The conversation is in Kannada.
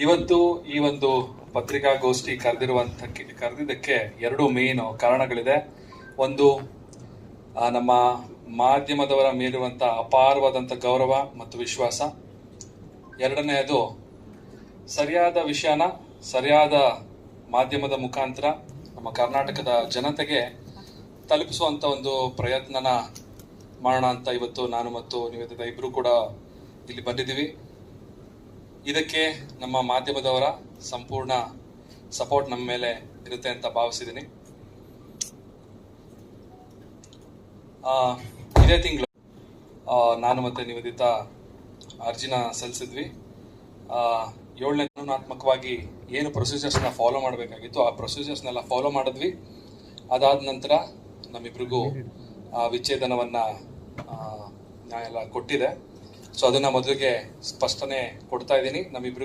ಇವತ್ತು ಈ ಒಂದು ಪತ್ರಿಕಾಗೋಷ್ಠಿ ಕರೆದಿದ್ದಕ್ಕೆ ಎರಡು ಮೇನ್ ಕಾರಣಗಳಿದೆ. ಒಂದು, ನಮ್ಮ ಮಾಧ್ಯಮದವರ ಮೇಲಿರುವಂಥ ಅಪಾರವಾದಂಥ ಗೌರವ ಮತ್ತು ವಿಶ್ವಾಸ. ಎರಡನೆಯದು, ಸರಿಯಾದ ವಿಷಯನ ಸರಿಯಾದ ಮಾಧ್ಯಮದ ಮುಖಾಂತರ ನಮ್ಮ ಕರ್ನಾಟಕದ ಜನತೆಗೆ ತಲುಪಿಸುವಂಥ ಒಂದು ಪ್ರಯತ್ನನ ಮಾಡೋಣ ಅಂತ ಇವತ್ತು ನಾನು ಮತ್ತು ನಿವೇದಿತ ಇಬ್ಬರು ಕೂಡ ಇಲ್ಲಿ ಬಂದಿದ್ದೀವಿ. ಇದಕ್ಕೆ ನಮ್ಮ ಮಾಧ್ಯಮದವರ ಸಂಪೂರ್ಣ ಸಪೋರ್ಟ್ ನಮ್ಮ ಮೇಲೆ ಇರುತ್ತೆ ಅಂತ ಭಾವಿಸಿದ್ದೀನಿ. ಇದೇ ತಿಂಗಳು ನಾನು ಮತ್ತು ನಿವೇದಿತ ಅರ್ಜಿನ ಸಲ್ಲಿಸಿದ್ವಿ. 7ನೇ ಕಾನೂನಾತ್ಮಕವಾಗಿ ಏನು ಪ್ರೊಸೀಜರ್ಸ್ನ ಫಾಲೋ ಮಾಡಬೇಕಾಗಿತ್ತು ಆ ಪ್ರೊಸೀಜರ್ಸ್ನೆಲ್ಲ ಫಾಲೋ ಮಾಡಿದ್ವಿ. ಅದಾದ ನಂತರ ನಮ್ಮಿಬ್ರಿಗೂ ವಿಚ್ಛೇದನವನ್ನು ನ್ಯಾಯಾಲಯ ಕೊಟ್ಟಿದೆ. ಸೊ ಅದನ್ನು ಮೊದಲಿಗೆ ಸ್ಪಷ್ಟನೆ ಕೊಡ್ತಾ ಇದ್ದೀನಿ. ನಮ್ಮಿಬ್ರಿಗೂ